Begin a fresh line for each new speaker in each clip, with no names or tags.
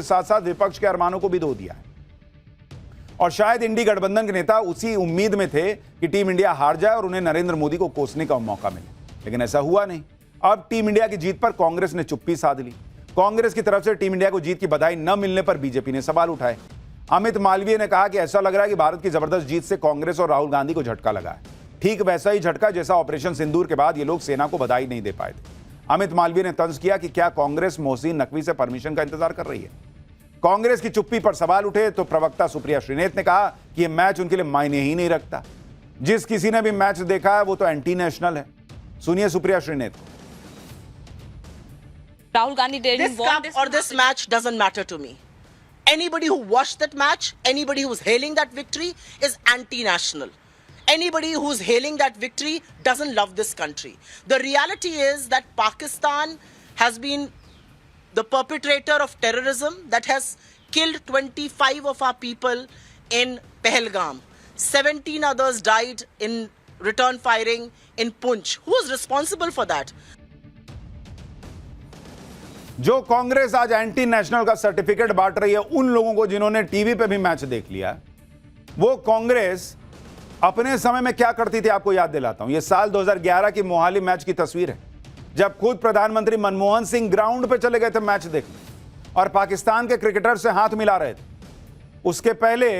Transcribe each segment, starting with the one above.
साथ साथ विपक्ष के अरमानों को भी धो दिया है। और शायद इंडी गठबंधन के नेता उसी उम्मीद में थे कि टीम इंडिया हार जाए और उन्हें नरेंद्र मोदी को कोसने का मौका मिले, लेकिन ऐसा हुआ नहीं। अब टीम इंडिया की जीत पर कांग्रेस ने चुप्पी साध ली। कांग्रेस की तरफ से टीम इंडिया को जीत की बधाई न मिलने पर बीजेपी ने सवाल उठाए। अमित मालवीय ने कहा कि ऐसा लग रहा है कि भारत की जबरदस्त जीत से कांग्रेस और राहुल गांधी को झटका लगा है, ठीक वैसा ही झटका जैसा ऑपरेशन सिंदूर के बाद ये लोग सेना को बधाई नहीं दे पाए थे। अमित मालवीय ने तंज किया कि क्या कांग्रेस मोहसिन नकवी से परमिशन का इंतजार कर रही है। कांग्रेस की चुप्पी पर सवाल उठे तो प्रवक्ता सुप्रिया श्रीनेत ने कहा कि यह मैच उनके लिए मायने ही नहीं रखता। जिस किसी ने भी मैच देखा है वो तो एंटी नेशनल है। सुनिए सुप्रिया श्रीनेत को।
Rahul Gandhi didn't want
this cup or this match doesn't matter to me. Anybody who watched that match, anybody who's hailing that victory is anti-national. Anybody who's hailing that victory doesn't love this country. The reality is that Pakistan has been the perpetrator of terrorism that has killed 25 of our people in Pahalgam. 17 others died in return firing in Punch. Who's responsible for that?
जो कांग्रेस आज anti national का certificate बांट रही है उन लोगों को जिन्होंने टीवी पे भी मैच देख लिया, वो कांग्रेस अपने समय में क्या करती थी आपको याद दिलाता हूं। ये साल 2011 की मोहाली मैच की तस्वीर है, जब खुद प्रधानमंत्री मनमोहन सिंह ग्राउंड पे चले गए थे मैच देखने और पाकिस्तान के क्रिकेटर से हाथ मिला रहे थे। उसके पहले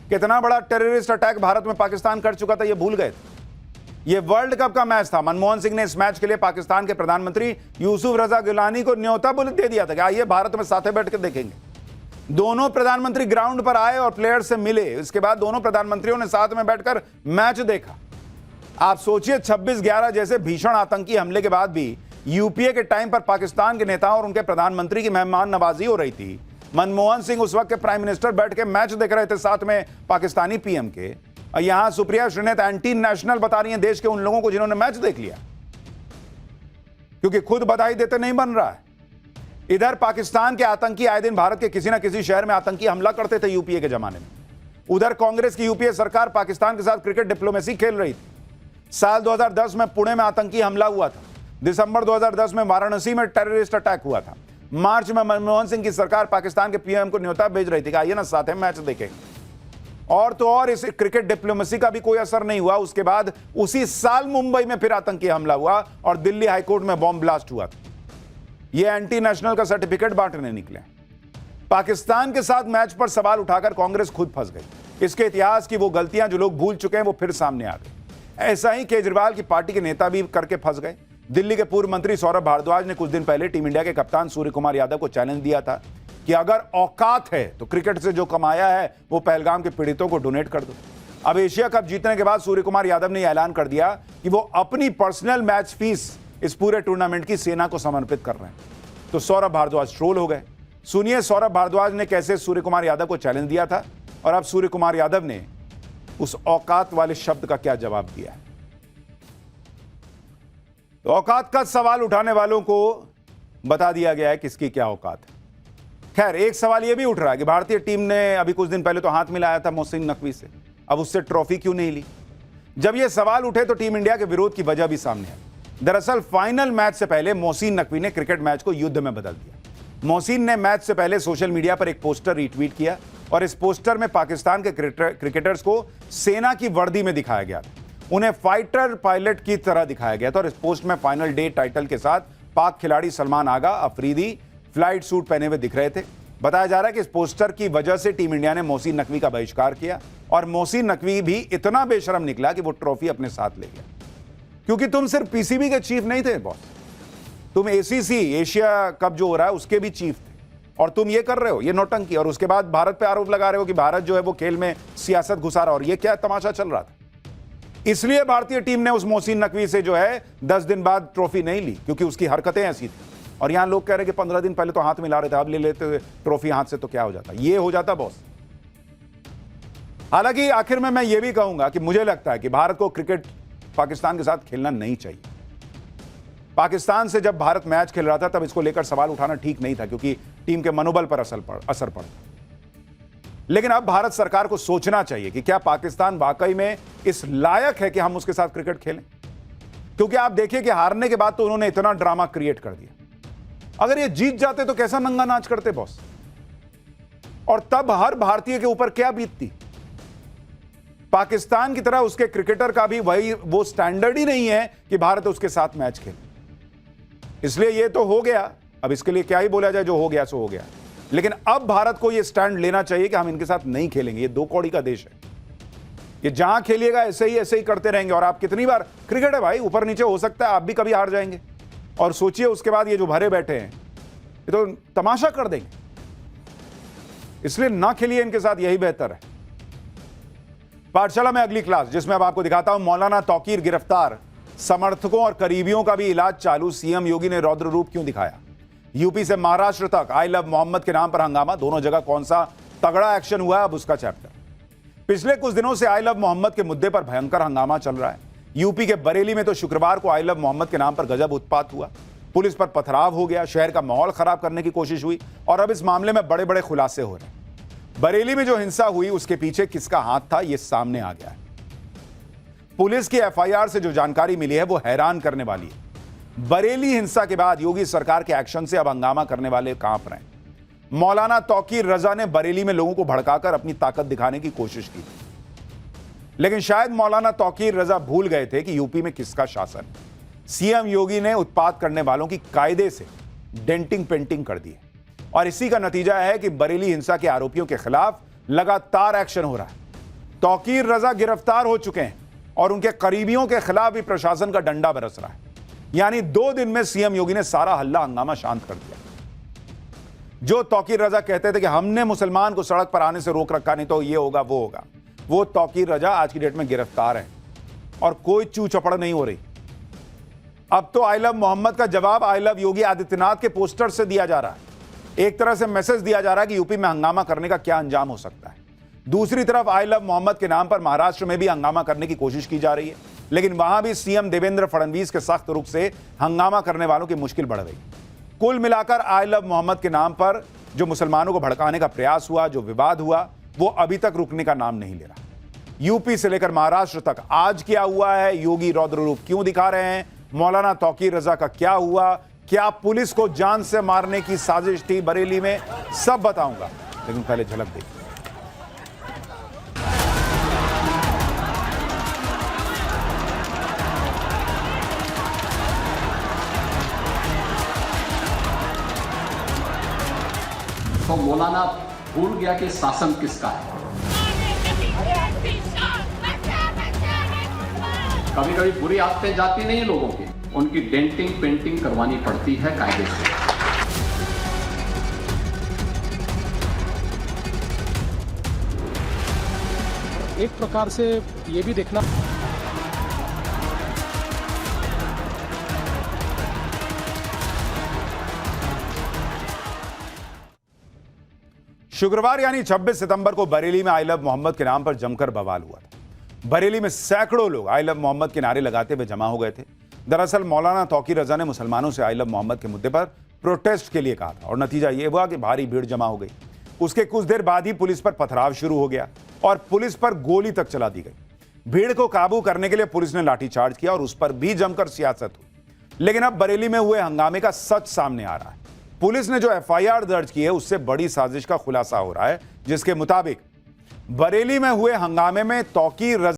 कितना बड़ा टेररिस्ट अटैक भारत में पाकिस्तान कर चुका था ये भूल गए थे। ये वर्ल्ड कप का मैच था। मनमोहन सिंह ने इस मैच के लिए पाकिस्तान के प्रधानमंत्री यूसुफ रजा गिलानी को न्योता दे दिया था कि आइए भारत में साथ बैठ कर देखेंगे। दोनों प्रधानमंत्री ग्राउंड पर आए और प्लेयर से मिले। इसके बाद दोनों प्रधानमंत्रियों ने साथ में बैठकर मैच देखा। आप सोचिए 26/11 जैसे भीषण आतंकी हमले के बाद भी यूपीए के टाइम पर पाकिस्तान के नेताओं और उनके प्रधानमंत्री की मेहमान नवाजी हो रही थी। मनमोहन सिंह उस वक्त के प्राइम मिनिस्टर बैठ के मैच देख रहे थे साथ में पाकिस्तानी पीएम के। और यहां सुप्रिया श्रीनेत एंटी नेशनल बता रही हैं देश के उन लोगों को जिन्होंने मैच देख लिया, क्योंकि खुद बधाई देते नहीं बन रहा है। इधर पाकिस्तान के आतंकी आए दिन भारत के किसी ना किसी शहर में आतंकी हमला करते थे यूपीए के जमाने में। उधर कांग्रेस की यूपीए सरकार पाकिस्तान के साथ क्रिकेट डिप्लोमेसी खेल रही थी। साल 2010 में पुणे में आतंकी हमला हुआ था। दिसंबर 2010 में वाराणसी में टेररिस्ट अटैक हुआ था। मार्च में मनमोहन सिंह की सरकार पाकिस्तान के पीएम को न्योता भेज रही थी कि आइए ना साथ में मैच देखेंगे। और तो और इस क्रिकेट डिप्लोमेसी का भी कोई असर नहीं हुआ। उसके बाद उसी साल मुंबई में फिर आतंकी हमला हुआ और दिल्ली हाईकोर्ट में बॉम्ब ब्लास्ट हुआ था। यह एंटी नेशनल का सर्टिफिकेट बांटने निकले। पाकिस्तान के साथ मैच पर सवाल उठाकर कांग्रेस खुद फंस गई। इसके इतिहास की वो गलतियां जो लोग भूल चुके हैं वो फिर सामने आ गई। ऐसा ही केजरीवाल की पार्टी के नेता भी करके फंस गए। दिल्ली के पूर्व मंत्री सौरभ भारद्वाज ने कुछ दिन पहले टीम इंडिया के कप्तान सूर्य कुमार यादव को चैलेंज दिया था कि अगर औकात है तो क्रिकेट से जो कमाया है वो पहलगाम के पीड़ितों को डोनेट कर दो। अब एशिया कप जीतने के बाद सूर्य कुमार यादव ने ऐलान कर दिया कि वो अपनी पर्सनल मैच फीस इस पूरे टूर्नामेंट की सेना को समर्पित कर रहे हैं। तो सौरभ भारद्वाज ट्रोल हो गए। सुनिए सौरभ भारद्वाज ने कैसे सूर्य कुमार यादव को चैलेंज दिया था और अब सूर्य कुमार यादव ने उस औकात वाले शब्द का क्या जवाब दिया है। तो औकात का सवाल उठाने वालों को बता दिया गया है किसकी क्या औकात है। खैर एक सवाल यह भी उठ रहा है कि भारतीय टीम ने अभी कुछ दिन पहले तो हाथ मिलाया था मोहसिन नकवी से, अब उससे ट्रॉफी क्यों नहीं ली। जब यह सवाल उठे तो टीम इंडिया के विरोध की वजह भी सामने आई। दरअसल फाइनल मैच से पहले मोहसिन नकवी ने क्रिकेट मैच को युद्ध में बदल दिया। मोहसिन ने मैच से पहले सोशल मीडिया पर एक पोस्टर रीट्वीट किया और इस पोस्टर में पाकिस्तान के क्रिकेटर्स को सेना की वर्दी में दिखाया गया था। उन्हें फाइटर पायलट की तरह दिखाया गया था और इस पोस्ट में फाइनल डे टाइटल के साथ पाक खिलाड़ी सलमान आगा अफरीदी फ्लाइट सूट पहने हुए दिख रहे थे। बताया जा रहा है कि इस पोस्टर की वजह से टीम इंडिया ने मोहसिन नकवी का बहिष्कार किया और मोहसिन नकवी भी इतना बेशरम निकला कि वो ट्रॉफी अपने साथ ले गया। क्योंकि तुम सिर्फ पीसीबी के चीफ नहीं थे बॉस, तुम एसीसी एशिया कप जो हो रहा है उसके भी चीफ थे और तुम ये कर रहे हो, ये नौटंकी। और उसके बाद भारत पे आरोप लगा रहे हो कि भारत जो है वो खेल में सियासत घुसा रहा। और ये क्या तमाशा चल रहा था। इसलिए भारतीय टीम ने उस मोहसिन नकवी से जो है 10 दिन बाद ट्रॉफी नहीं ली, क्योंकि उसकी हरकतें ऐसी थी। और यहां लोग कह रहे कि 15 दिन पहले तो हाथ मिला रहे थे, अब ले लेते ट्रॉफी हाथ से तो क्या हो जाता, ये हो जाता बॉस। हालांकि आखिर में मैं ये भी कहूंगा कि मुझे लगता है कि भारत को क्रिकेट पाकिस्तान के साथ खेलना नहीं चाहिए। पाकिस्तान से जब भारत मैच खेल रहा था तब इसको लेकर सवाल उठाना ठीक नहीं था, क्योंकि टीम के मनोबल पर असर पड़ता। लेकिन अब भारत सरकार को सोचना चाहिए कि क्या पाकिस्तान वाकई में इस लायक है कि हम उसके साथ क्रिकेट खेलें। क्योंकि आप देखिए कि हारने के बाद तो उन्होंने इतना ड्रामा क्रिएट कर दिया। अगर ये जीत जाते तो कैसा नंगा नाच करते बॉस। और तब हर भारतीय के ऊपर क्या बीतती। पाकिस्तान की तरह उसके क्रिकेटर का भी वो स्टैंडर्ड ही नहीं है कि भारत उसके साथ मैच खेले। इसलिए ये तो हो गया, अब इसके लिए क्या ही बोला जाए, जो हो गया सो हो गया। लेकिन अब भारत को ये स्टैंड लेना चाहिए कि हम इनके साथ नहीं खेलेंगे। ये दो कौड़ी का देश है, ये जहां खेलिएगा ऐसे ही करते रहेंगे। और आप कितनी बार, क्रिकेट है भाई, ऊपर नीचे हो सकता है, आप भी कभी हार जाएंगे। और सोचिए उसके बाद ये जो भरे बैठे हैं ये तो तमाशा कर देंगे। इसलिए ना खेलिए इनके साथ, यही बेहतर है। पाठशाला में अगली क्लास, जिसमें अब आपको दिखाता हूं मौलाना तौकीर गिरफ्तार, समर्थकों और करीबियों का भी इलाज चालू। सीएम योगी ने रौद्र रूप क्यों दिखाया। यूपी से महाराष्ट्र तक आई लव मोहम्मद के नाम पर हंगामा, दोनों जगह कौन सा तगड़ा एक्शन हुआ, अब उसका चैप्टर। पिछले कुछ दिनों से आई लव मोहम्मद के मुद्दे पर भयंकर हंगामा चल रहा है। यूपी के बरेली में तो शुक्रवार को आई लव मोहम्मद के नाम पर गजब उत्पात हुआ, पुलिस पर पथराव हो गया, शहर का माहौल खराब करने की कोशिश हुई और अब इस मामले में बड़े बड़े खुलासे हो रहे हैं। बरेली में जो हिंसा हुई उसके पीछे किसका हाथ था, यह सामने आ गया है। पुलिस की एफआईआर से जो जानकारी मिली है वो हैरान करने वाली है। बरेली हिंसा के बाद योगी सरकार के एक्शन से अब हंगामा करने वाले कांप रहे हैं। मौलाना तौकीर रजा ने बरेली में लोगों को भड़काकर अपनी ताकत दिखाने की कोशिश की, लेकिन शायद मौलाना तौकीर रजा भूल गए थे कि यूपी में किसका शासन है। सीएम योगी ने उत्पात करने वालों की कायदे से डेंटिंग पेंटिंग कर दी है और इसी का नतीजा है कि बरेली हिंसा के आरोपियों के खिलाफ लगातार एक्शन हो रहा है। तौकीर रजा गिरफ्तार हो चुके हैं और उनके करीबियों के खिलाफ भी प्रशासन का डंडा बरस रहा है। यानी 2 दिन में सीएम योगी ने सारा हल्ला हंगामा शांत कर दिया। जो तौकीर रजा कहते थे कि हमने मुसलमान को सड़क पर आने से रोक रखा, नहीं तो ये होगा वो होगा, वो तौकीर रजा आज की डेट में गिरफ्तार है और कोई चू चपड़ नहीं हो रही। अब तो आई लव मोहम्मद का जवाब आई लव योगी आदित्यनाथ के पोस्टर से दिया जा रहा है। एक तरह से मैसेज दिया जा रहा है कि यूपी में हंगामा करने का क्या अंजाम हो सकता है। दूसरी तरफ आई लव मोहम्मद के नाम पर महाराष्ट्र में भी हंगामा करने की कोशिश की जा रही है, लेकिन वहां भी सीएम देवेंद्र फडणवीस के सख्त रुख से हंगामा करने वालों की मुश्किल बढ़ गई। कुल मिलाकर आई लव मोहम्मद के नाम पर जो मुसलमानों को भड़काने का प्रयास हुआ, जो विवाद हुआ, वो अभी तक रुकने का नाम नहीं ले रहा। यूपी से लेकर महाराष्ट्र तक आज क्या हुआ है, योगी रौद्र रूप क्यों दिखा रहे हैं, मौलाना तौकीर रजा का क्या हुआ, क्या पुलिस को जान से मारने की साजिश थी बरेली में, सब बताऊंगा। लेकिन पहले झलक देखिए।
तो मौलाना भूल गया कि शासन किसका है। कभी कभी बुरी आदतें जाती नहीं लोगों की, उनकी डेंटिंग पेंटिंग करवानी पड़ती है कायदे से।
एक प्रकार से ये भी देखना
शुक्रवार यानी 26 सितंबर को बरेली में आई लव मोहम्मद के नाम पर जमकर बवाल हुआ था। बरेली में सैकड़ों लोग आई लव मोहम्मद के नारे लगाते हुए जमा हो गए थे। दरअसल मौलाना तौकीर रजा ने मुसलमानों से आई लव मोहम्मद के मुद्दे पर प्रोटेस्ट के लिए कहा था और नतीजा यह हुआ कि भारी भीड़ जमा हो गई। उसके कुछ देर बाद ही पुलिस पर पथराव शुरू हो गया और पुलिस पर गोली तक चला दी गई। भीड़ को काबू करने के लिए पुलिस ने लाठीचार्ज किया और उस पर भी जमकर सियासत हुई। लेकिन अब बरेली में हुए हंगामे का सच सामने आ रहा है। पुलिस ने जो एफआईआर दर्ज की है उससे बड़ी साजिश का खुलासा हो रहा है, जिसके मुताबिक बरेली में हुए हंगामे में तौकीर रजा